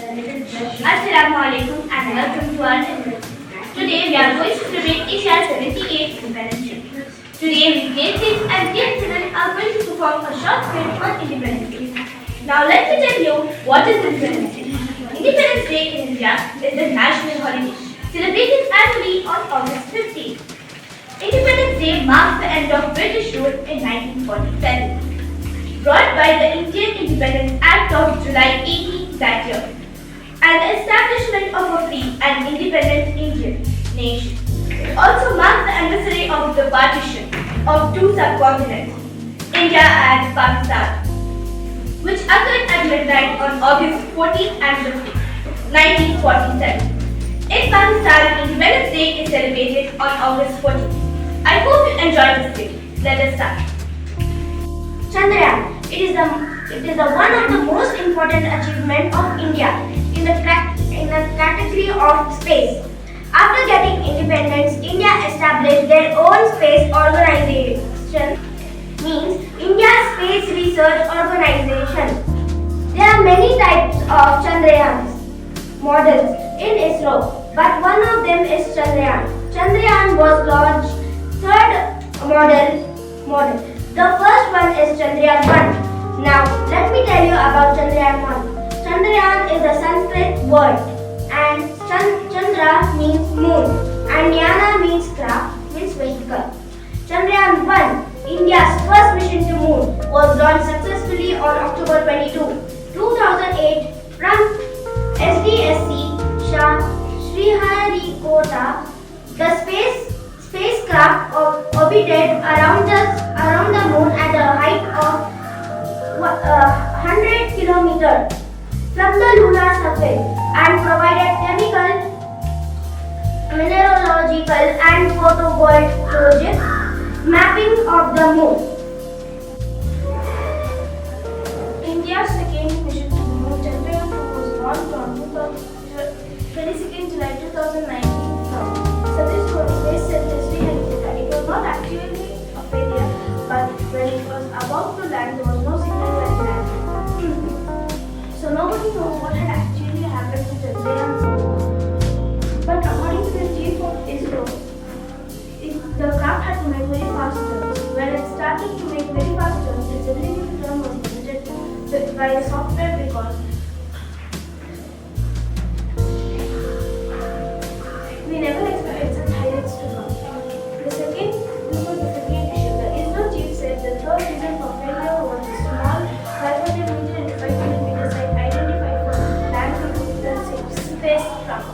Assalamu alaikum and welcome to our channel. Today we are going to celebrate Asia's 78th Independence Day. Today we great kids and dear children are going to perform a short film on Independence Day. Now let me tell you what is Independence Day. Independence Day in India is the national holiday celebrated annually on August 15th. Independence Day marks the end of British rule in 1947, brought by the Indian Independence Act of July 18 that year, and the establishment of a free and independent Indian nation. It also marks the anniversary of the partition of two subcontinents, India and Pakistan, which occurred at midnight on August 14 and 15, 1947. In Pakistan, Independence Day is celebrated on August 14. I hope you enjoy this day. Let us start. Chandrayaan. It is one of the most important achievements of India in the category of space. After getting independence, India established their own space organization, means India Space Research Organization. There are many types of Chandrayaan models in ISRO, but one of them is Chandrayaan. Chandrayaan was launched third model. The first one is Chandrayaan 1. Now, let me tell you about Chandrayaan 1. Chandrayaan is a Sanskrit word, and Chandra means moon, and Yana means craft, means vehicle. Chandrayaan 1, India's first mission to moon, was launched successfully on October 22, 2008 from SDSC Sriharikota. The spacecraft orbited around the moon at a height of 100 kilometers from the lunar surface and provided chemical, mineralogical and photovoltaic mapping of the moon. India's second mission to the moon, Chandrayaan 2, was launched on 22nd July 2019 from Satish Space Center, Sriharikota. It was not actually a failure, but when it was about to land, there was no signal when it landed. So nobody knows what had actually happened to Chandrayaan. But according to the chief of ISRO, the craft had to make very fast turns. When it started to make very fast turns, its ability to turn was limited by the software because we never expected such heights to come. This was the second issue. The ISRO chief said the third reason for failure was a small 500 meter and 500 meter site identified for landing the spacecraft.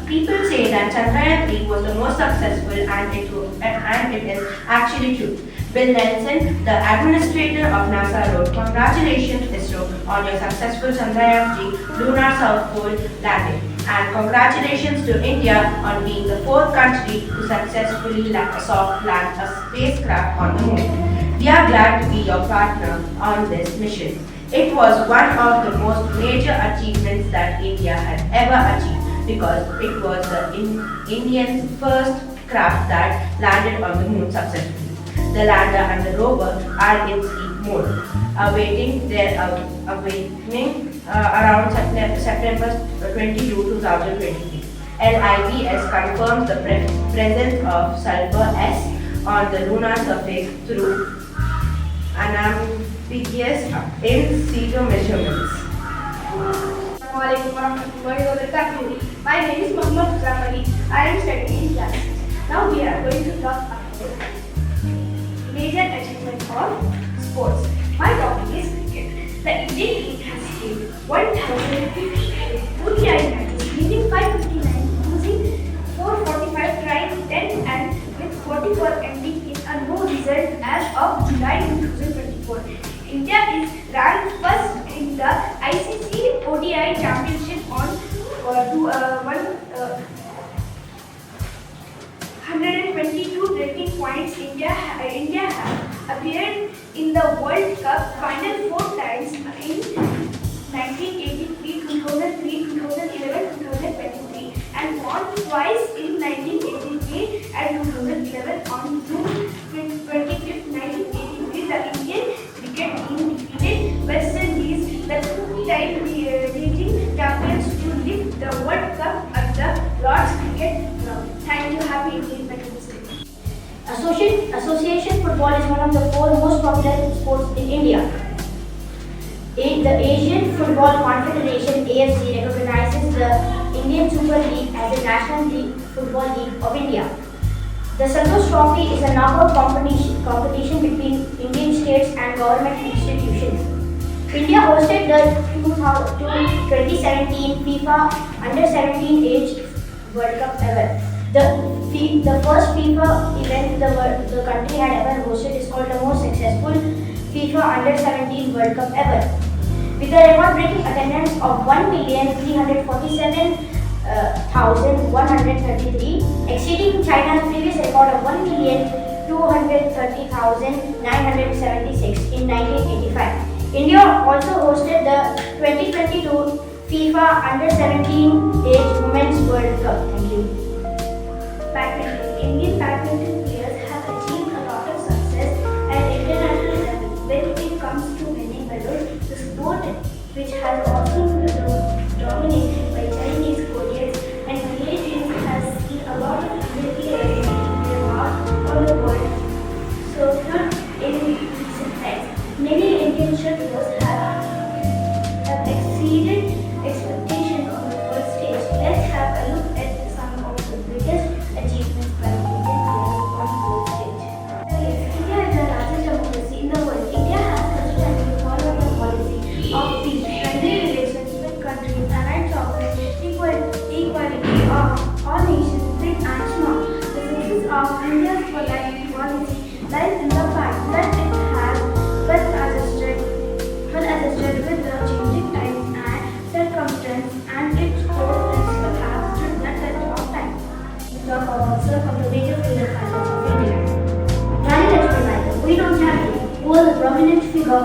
People say that Chandrayaan 3 was the most successful and it is actually true. Bill Nelson, the administrator of NASA, wrote, "Congratulations ISRO on your successful Chandrayaan 3 lunar South Pole landing. And congratulations to India on being the fourth country to successfully soft land a spacecraft on the moon. We are glad to be your partner on this mission. It was one of the most major achievements that India had ever achieved because it was the Indians' first craft that landed on the moon successfully. The lander and the rover are in sleep mode, awaiting their awakening around September 22, 2023. LIVS confirms the presence of sulfur S on the lunar surface through unambiguous in situ measurements. My name is Muhammad Zamali. I am studying in class 6. Now we are going to talk about major achievement of sports. My topic is cricket. The Indian team has played 1,058 ODI matches, winning 559, losing 445, trying 10 and with 44 ending in a no result as of July 2024. India is ranked first in the ICC ODI Championship on 122 rating points. India has appeared in the World Cup final 4 times in 1983, 2003, 2011, 2023 and won twice in 1983 and 2011. On June 25, 1983, the Indian cricket team defeated West Indies, the two-time Association football is one of the four most popular sports in India. The Asian Football Confederation (AFC) recognizes the Indian Super League as a national football league of India. The Santosh Trophy is a knockout competition between Indian states and government institutions. India hosted the 2017 FIFA Under-17 Age World Cup ever. The first FIFA event the country had ever hosted is called the most successful FIFA Under-17 World Cup ever. With a record-breaking attendance of 1,347,133, exceeding China's previous record of 1,230,976 in 1985. India also hosted the 2022 FIFA Under-17 Age Women's World Cup. Thank you. Badminton. Indian badminton players have achieved a lot of success at international level when it comes to winning medals. The sport, which has also been dominated by Chinese, Koreans, and Malaysians, has seen a lot of Indian players making their mark on the world. So, not in recent times, many Indian shuttlers have exceeded expectations on the world stage. Let's have a look at some of the biggest achievements by Indian players on the world stage. Yes, India is the largest democracy in the world. India has consistently followed the policy of peace, friendly relations with countries, allied sovereign, equality of all nations, big and small. The success of India's polite policy lies in the fact that it has well adjusted with the changing times and circumstances, and its core principles have stood the test of time. We talk about some of the major freedom fighters of India. Rani Lakshmi Bai, Queen of Jhansi, who was a prominent figure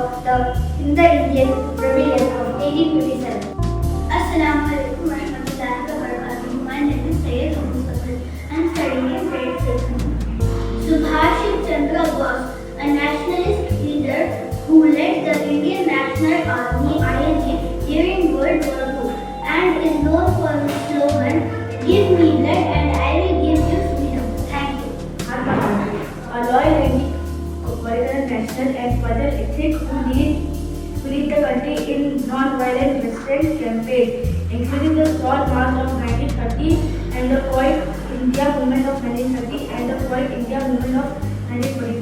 in the Indian rebellion of 1857. Assalamu alaikum warahmatullahi wabarakatuh. My name is Sayyid Abdul Qadir. I am studying in grade 6. Subhash Chandra Bose, a nationalist leader who led the Indian National Army (INA) during World War II and is known for his slogan, "Give me blood and I will give you freedom." Thank you. Mahatma Gandhi, a loyal Indian national and patriotic who lead the country in non-violent resistance campaign, including the Salt March of 1930 and the Quiet India Movement of 1930 and the Quiet India Movement of 1945.